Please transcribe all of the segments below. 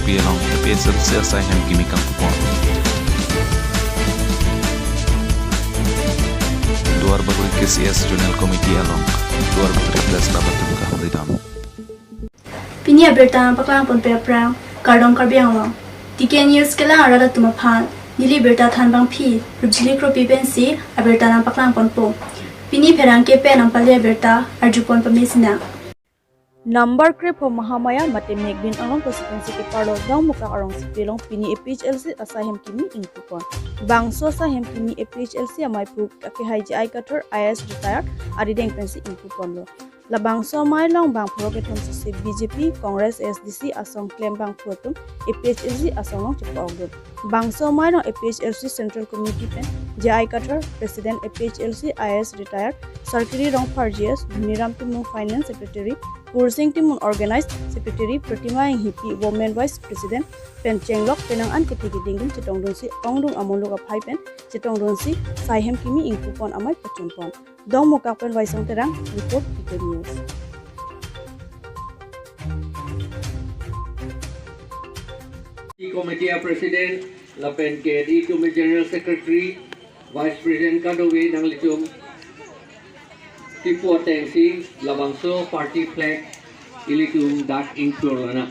Karbi along APSLC assignment kimikang kupon. Duar bagul KCS Junior Committee along duar bagul plus dapat tukah beridam. Pini aberta paklang pon perang kardong Karbi along. Tiken news kala arada tumaphan nili berta than bang phi rubjili kro pipensi aberta nam paklang pon po. Pini perang ke pe nam palia berta arjupon pamisina. Number crep ho mahamaya mate megbin along constituency ke parlo dang muka arong sipilong pini APHLC asahem kimi ingpukon bangso sahem kimi APHLC amai pu ke haiji ai kator IS retired adideng pensi ingpukon lo la bangso mai long bang progeton se BJP Congress SDC asong claim bang photum APHLC asong long chipogdo bangso mai long APHLC Central Committee pen JI kator President APHLC IS retired Sarkari rong Farjias Niram Timu Finance Secretary Kursing Timun Organized Secretary Pratima Hipi Women Vice President Pen Chenglok Penang An Ketigi Dingin Chitongdonsi Ongdung Amoluk Pai Pen Chitongdonsi Saihem Kimi Ingpupon Amai Pachumpon Dong Mokapen Vaisong Terang Report Ticket News. Committee President Lapen ke Committee General Secretary Vice President Kadowe Nang Litum Tipu Atengsi Labangso Party Flag Ilitum Dak Inkurlana.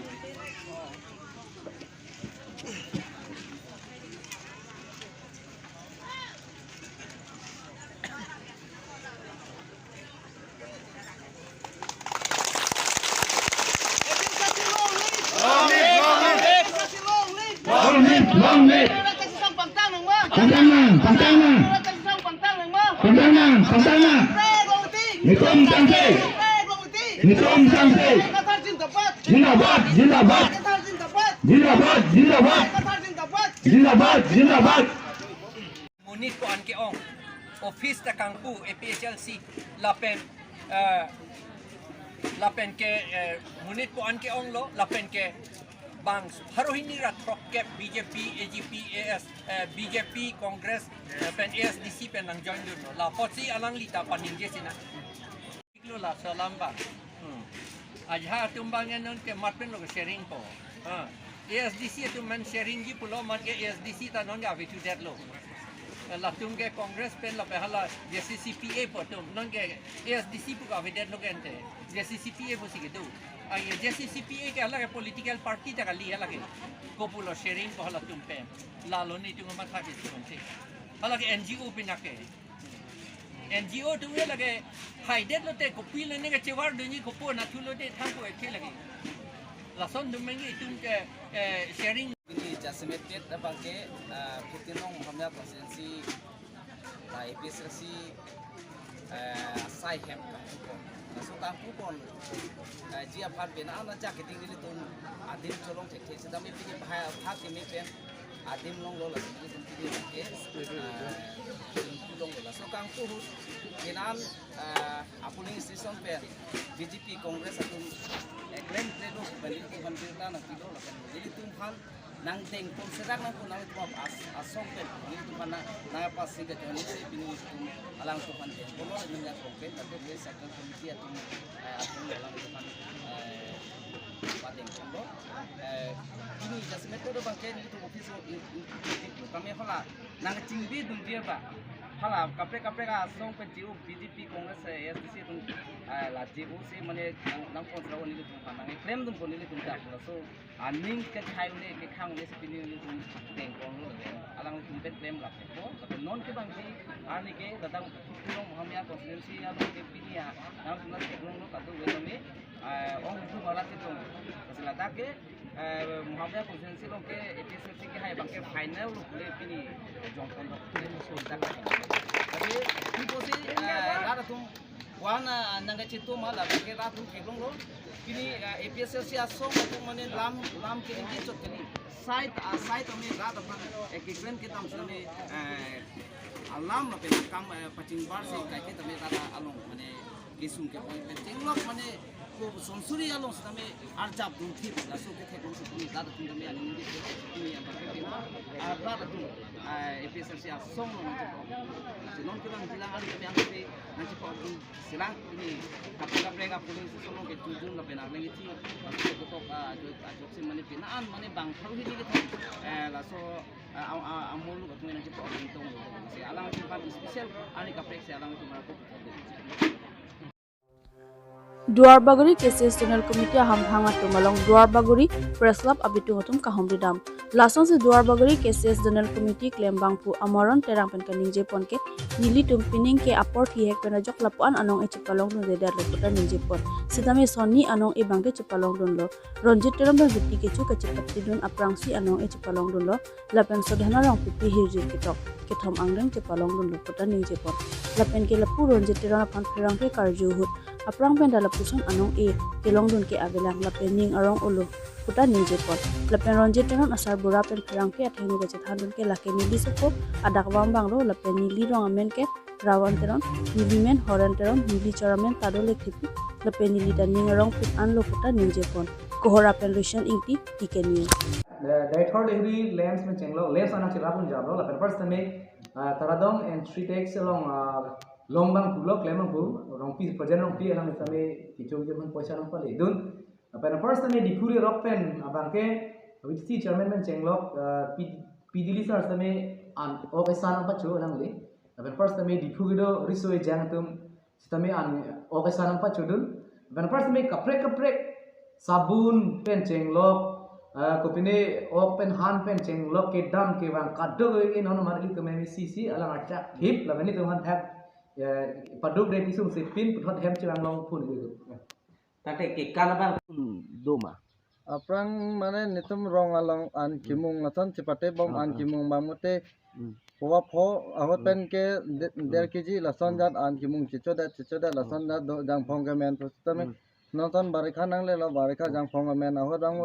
Munit ko an keong office ta kangpu APHLC lapen ke munit ko an keong lo lapen ke bang harohini ra trokke BJP AGP AS BJP Congress pen ASDC pen nang join dun la potsi alang lita paninje sina iklo la salamba ajha tumbangan non ke matpen lo sharing po ASDC tu man sharing gi pulo mat ke ASDC ta non ga vitu det lo la tum ke Congress pen la pehala JCCPA po tum non ke ASDC pu ga videt lo gente JCCPA po sigitu ay JCCPA ke ala ke political party ta kali ala ke populo sharing po hala tum pen lalo ni tung mat ha ke tum hala ke NGO pinake NGO tu ya lagi haidet lo te kopi le ne ke cewar dunyi kopo na tu lo te thampo ekhe lagi lason dumengi tum ke sharing ini jasmetet abangke putinong hamya presidensi la APSLC sai hem so ka kupon ji apart bena ana ja keting ni tun adim cholong thek thek sedami pini bhai phak ni pen adim long lo la ni tun pini ke long lo so kang pu kenan apuni station pen BJP Congress atun claim pleno bali ko bandirta na kilo la pen jadi tum hal nang teng pun sedak nang pun nang tuap asong pen ni tu mana na pas siga joni se bini tum alang tu pan ten polo nang ya kompen tapi dia second committee atun atun alang tu pan padeng polo ini jasmet tu bangke ni tu office kami hala nang cingbi dun dia ba hala kapre ka asong pen jiu BJP Congress SDC tun la jiu se mane nang pon raw ni tu pan nang claim dun pon ni tu ta so aning ke thai ne ke khang ne se pini ni tum teng kong lo alang tum pen claim la ko tapi non ke bang ki ani ke datang tulong hamya constituency ya ke pini ya nang tum ke long lo ka tu we me ong tu mara ke tu kasila ta ke hamya constituency lo ke APSLC ke hai bang ke final lo le pini jong kon lo so ta tapi ni posi ra tum wana nang ke chitu ma la ke ra tum ke long lo kini APSLC asong itu mana lam kini kicot kini site kami rata pan ekikren kita misalnya alam apa kam pacing bar sih kayak kita rata along mana kisung ke point penting lok mana ko sonsuri along kami arjab dunti langsung ke teknologi kami rata pun kami alih ini yang berarti rata tu APSLC asong non kita bilang alih kami angkat nanti silang ini kapal ka puling si solo ke tujun la benar lengi ti masuk ke tok ajok si mani pinaan mani bang paru hini ke la so amul ka tumen nanti po tong si alang ti pan special ani ka prek si alang ti marako Duarbaguri Cases General Committee hamhanga tumalong Duarbaguri Press Club abitu hotum kahomri dam lason se Duarbaguri Cases General Committee claim bangpu amaron terang pen kaning je ponke nili tum pining ke aport hi hek pena jok lapuan anong e chipalong dun de dar leputan ninje pon sitame sonni anong e bangke chipalong dun lo ronjit teram dun bitti kechu kachipatti dun aprangsi anong e chipalong dun lo lapen sodhana rong pipi hirjir kitok kethom angreng chipalong dun leputan ninje pon lapen ke lapu ronjit teram pan pherang ke karju hut aprang pen dala puson anong e kelong dun ke agelang lapen ning arong ulu puta ninje pon lapen ronjit teram asar bura pen pherang ke athenu ke chethan dun ke lake nili suko adak wang bang lo lapen nili rong amen ke rawan teram nili men horan teram nili choramen tadole khipi lapen nili dan ning arong put an lo puta ninje pon kohora pen lucian ingti tikeni the third degree lens में चेंगलो lens आना चिरा पुन जाबलो ला पर first में taradong and three takes along longbang pulo klemang pu rong pi projen rong pi alam same kichung jeman poisa rong pale dun pen first में dipuri rock pen abang ke which see chairman men chenglok pidili sar same an ogesan apa chu alam le pen first में dipuri do risoi jang tum same an ogesan apa chu dun pen first में kaprek sabun pen chenglok kopine open hand pen chenglok ke dam ke wang kaddo in on marli to memi sisi alang acha hip la bani to han thap paduk de tisung se pin puthot hem chang long phun gitu tate ke kalabang doma aprang mane nitum rong along an kimung lasan chipate bom an kimung bamute powa pho ahot pen ke 1.5 kg lasan jat an kimung chichoda lasan da jang phong ke men postame noton barikha nang le lo barikha jang phong men ahot bang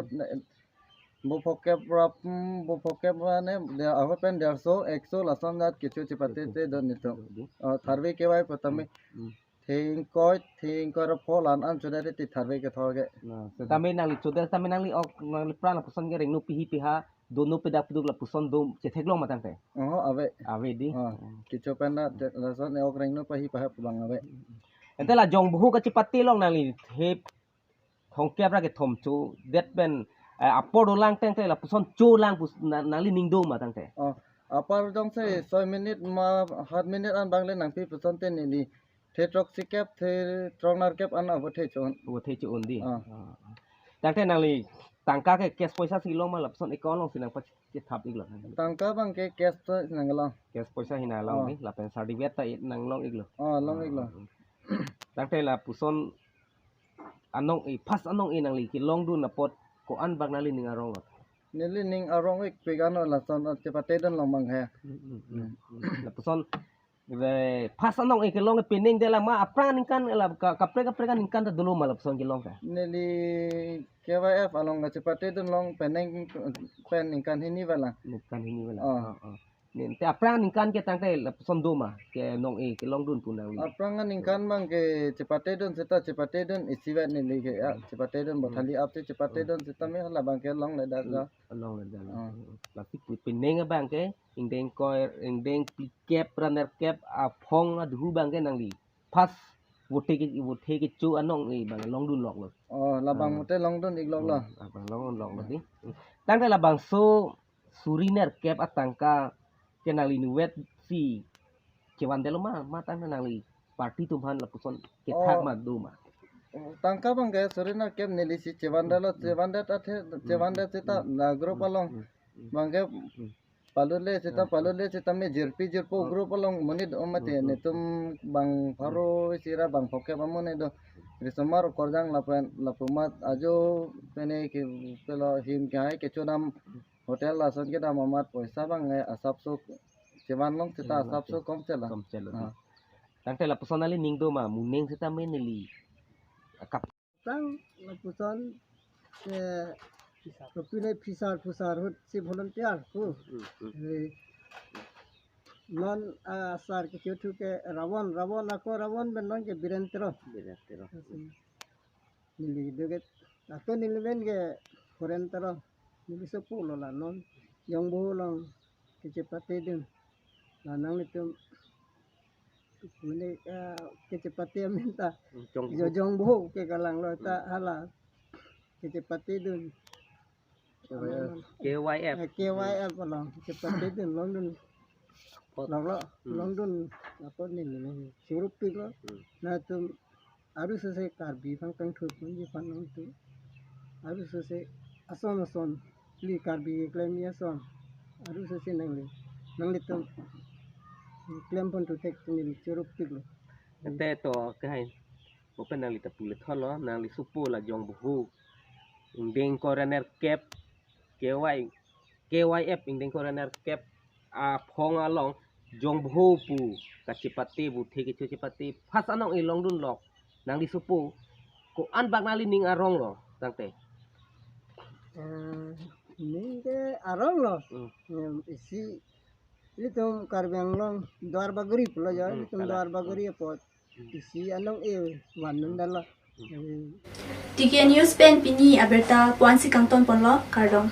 bu pokep mane ahot pen 100 lasan jat kichu chipate te don nitum tharve ke bai patame thing koi pholan an chudare ti tharve ke thoge tami nang li chuda tami nang li ok nang li prana puson ge ring nu piha dono pedak puduk la puson dom chetheklong matang te ave di kicho pena lasan ok ring no pahi bang ave ente la jong buhu ka chipati long nang li thep thong kep ra ke thom chu det ben apor lang teng te la puson chu lang nang li ning dom matang te apar jong se 6 minute ma 7 minute an bang le nang pi puson te ni the trok sikep the tronar kep an avo the chon di tang te nang li tangka ke kes poisa silong ma la puson ikon long sinang pa che thap iglo tangka bang ke kes to nanglang kes poisa hina long ni la pen certificate ta nang long iglo long iglo tang te la puson anong i pas anong inang li ki long du na pot ko an bag nali ning arong nili ning arong ik pigano lasan chepate don long mang he la puson ve pas anong i ki long pining de la ma apran ning kan la kapre kan ning kan dulu ma la puson ki long ka nili KYF along chepate don long peneng pen ning kan hini wala nin te apran ning kan ke tang te la puson du ma ke nong i ki long dun punang aprang ning kan mang ke chepate don isiwet nili ke chepate don bothali ap chepate don seta me la bang ke long le da long le da la pining bang ke ing deng kep runner kep a phong a du bang ke nang li pas wote ke chu anong i bang long dun lok lo la bang mote long dun ik lok la bang long lok lo di tang te la bang so suriner kep atangka ke nang li nuwet si cewan delo ma tang nang li party tumhan la puson ke thak ma du ma tangka bang ke sorina kep nili si cewanda seta na group along bang ke palule seta me jirpo group along monit omate netum bang pharo sira bang phoke bamone do risomar korjang lapumat ajo pene ke pelo him kai ke chodam hotel lason ke dam amat poisa bang asap so cewan long seta asap so kom chela tang te la puson ali ning do ma muning seta me nili kap tang la puson ke pine pusar hut si volunteer ku non asar ke chutu ke rawon benong ke birentero nili deget atau nili ben ke forentero nili sepulo la non yang bolong ke cepate din lanang itu Ini kecepatan minta jong boh ke kalang lo ta hala kecepatan dun KYF long kecepatan dun long dun apa nih surup lo nah tu harus selesai karbi fang tang thup ni fan long tu harus selesai ason li karbi klaim ya son harus selesai nang li tu klaim pun tu tek ni surup lo Ete to kahai open nang lita pulit holo nang li supu la jong buhu indeng coroner cap KYF indeng coroner cap a phong along jong buhu pu kacipati bu theki chipati pas anong ilong dun lok nang li supu ko an bak nali ning arong lo tangte ni ke arong lo isi itu karbang long dwar bagri pula ya itu dwar bagri pot isi anong wanun dala TK News pen pini aberta kuansi kangton ponlo kardong